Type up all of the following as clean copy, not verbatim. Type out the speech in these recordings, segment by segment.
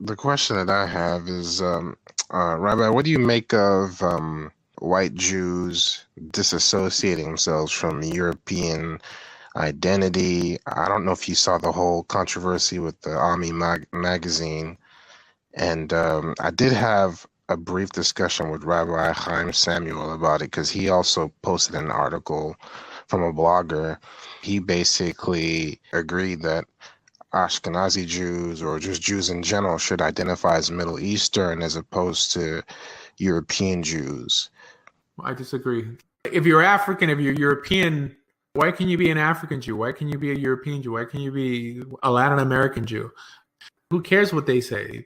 the question that I have is, Rabbi, what do you make of white Jews disassociating themselves from European identity? I don't know if you saw the whole controversy with the magazine, and I did have a brief discussion with Rabbi Chaim Samuel about it because he also posted an article from a blogger. He basically agreed that Ashkenazi Jews or just Jews in general should identify as Middle Eastern as opposed to European Jews. I disagree. If you're African, if you're European, why can you be an African Jew? Why can you be a European Jew? Why can you be a Latin American Jew? Who cares what they say?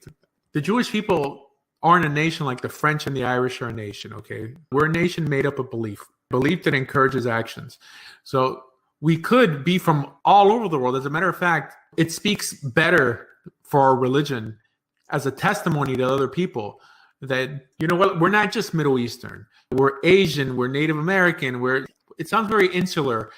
The Jewish people aren't a nation like the French and the Irish are a nation, okay? We're a nation made up of belief that encourages actions. So we could be from all over the world. As a matter of fact, it speaks better for our religion as a testimony to other people that, you know what, we're not just Middle Eastern. We're Asian, we're Native American, it sounds very insular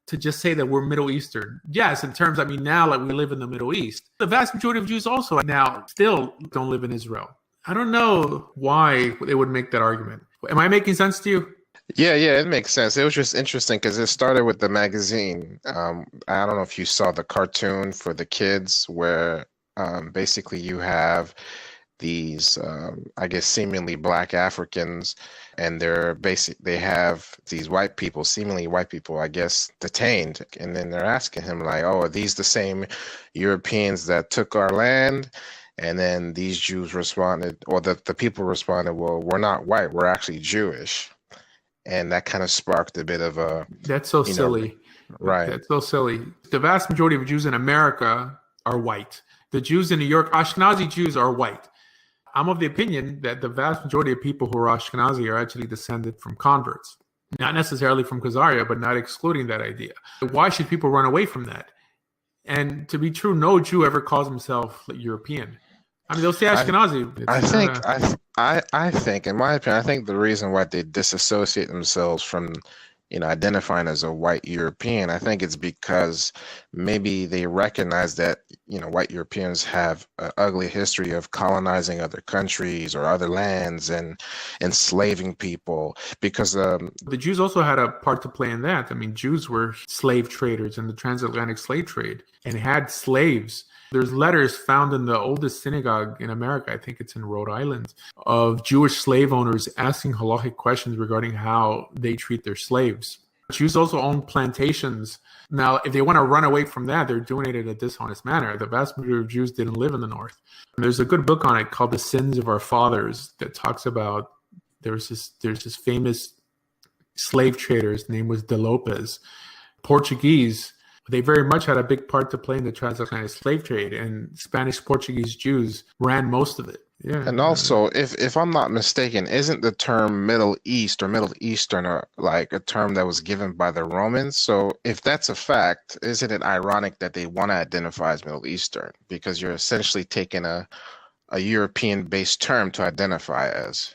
to just say that we're Middle Eastern. Yes, in terms, I mean, now like we live in the Middle East. The vast majority of Jews also now still don't live in Israel. I don't know why they would make that argument. Am I making sense to you? Yeah, it makes sense. It was just interesting because it started with the magazine. I don't know if you saw the cartoon for the kids where basically you have these, I guess, seemingly black Africans, and they have these seemingly white people, I guess, detained. And then they're asking him like, oh, are these the same Europeans that took our land? And then these Jews responded, or the people responded, well, we're not white, we're actually Jewish. And that kind of sparked a bit of a... That's so silly. Right. That's so silly. The vast majority of Jews in America are white. The Jews in New York, Ashkenazi Jews are white. I'm of the opinion that the vast majority of people who are Ashkenazi are actually descended from converts. Not necessarily from Khazaria, but not excluding that idea. Why should people run away from that? And to be true, no Jew ever calls himself European. I mean, they'll say Ashkenazi. I think, in my opinion, I think the reason why they disassociate themselves from, identifying as a white European, I think it's because maybe they recognize that, white Europeans have an ugly history of colonizing other countries or other lands and enslaving people. Because the Jews also had a part to play in that. I mean, Jews were slave traders in the transatlantic slave trade and had slaves. There's letters found in the oldest synagogue in America, I think it's in Rhode Island, of Jewish slave owners asking halachic questions regarding how they treat their slaves. Jews also own plantations. Now, if they want to run away from that, they're doing it in a dishonest manner. The vast majority of Jews didn't live in the North. And there's a good book on it called The Sins of Our Fathers that talks about there's this famous slave trader. His name was De Lopez, Portuguese. They very much had a big part to play in the transatlantic slave trade, and Spanish Portuguese Jews ran most of it. Yeah. And also, if I'm not mistaken, isn't the term Middle East or Middle Eastern like a term that was given by the Romans? So if that's a fact, isn't it ironic that they want to identify as Middle Eastern? Because you're essentially taking a European-based term to identify as.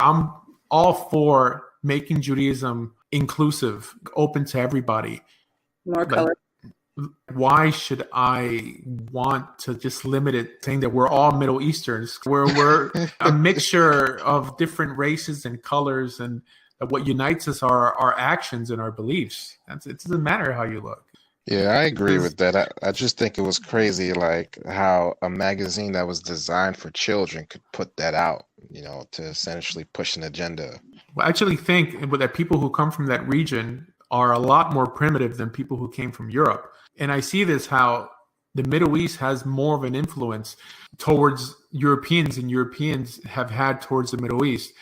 I'm all for making Judaism inclusive, open to everybody. More color. Why should I want to just limit it, saying that we're all Middle Easterns? We're a mixture of different races and colors, and what unites us are our actions and our beliefs. It doesn't matter how you look. Yeah, I agree with that. I just think it was crazy, like how a magazine that was designed for children could put that out, to essentially push an agenda. Well, I actually think that people who come from that region are a lot more primitive than people who came from Europe. And I see this, how the Middle East has more of an influence towards Europeans and Europeans have had towards the Middle East.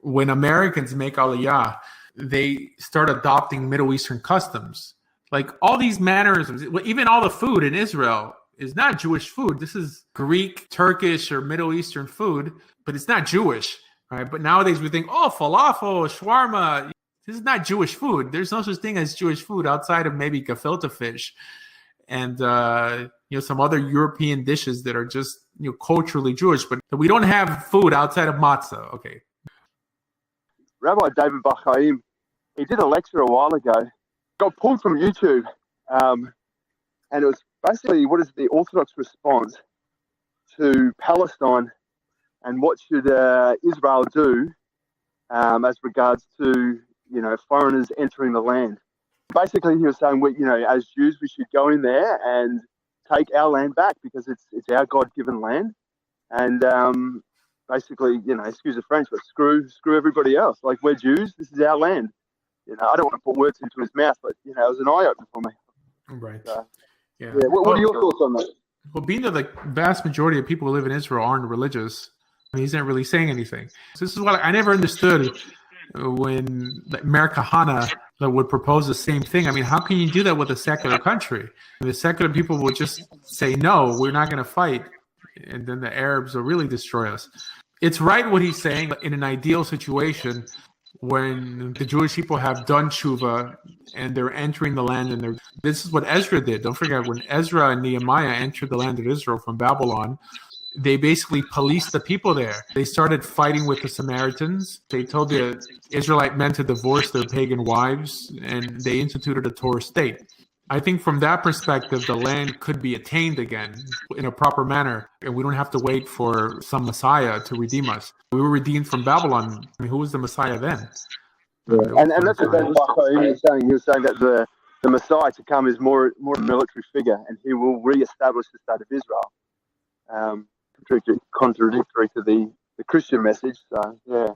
When Americans make Aliyah, they start adopting Middle Eastern customs. Like all these mannerisms, even all the food in Israel is not Jewish food. This is Greek, Turkish, or Middle Eastern food, but it's not Jewish, right? But nowadays we think, oh, falafel, shawarma. This is not Jewish food. There's no such thing as Jewish food outside of maybe gefilte fish and some other European dishes that are just culturally Jewish. But we don't have food outside of matzah. Okay. Rabbi David Bachaim, he did a lecture a while ago. Got pulled from YouTube, and it was basically what is the Orthodox response to Palestine, and what should Israel do as regards to foreigners entering the land. Basically, he was saying, as Jews, we should go in there and take our land back because it's our God-given land, and basically, excuse the French, but screw everybody else. Like, we're Jews, this is our land. I don't want to put words into his mouth, but it was an eye opener for me. Right. Yeah. What are your thoughts on that? Well, being that the vast majority of people who live in Israel aren't religious, he's not really saying anything. So this is what I never understood when Meir Kahane would propose the same thing. I mean, how can you do that with a secular country? The secular people would just say, no, we're not going to fight. And then the Arabs will really destroy us. It's right what he's saying. In an ideal situation, when the Jewish people have done tshuva and they're entering the land, and this is what Ezra did. Don't forget, when Ezra and Nehemiah entered the land of Israel from Babylon, they basically policed the people there. They started fighting with the Samaritans. They told the Israelite men to divorce their pagan wives, and they instituted a Torah state. I think from that perspective, the land could be attained again in a proper manner, and we don't have to wait for some Messiah to redeem us. We were redeemed from Babylon. I mean, who was the Messiah then? Yeah. And that's what Ben Bacho was saying. He was saying that the Messiah to come is more a military figure, and he will re-establish the state of Israel. Contradictory to the Christian message. So, yeah.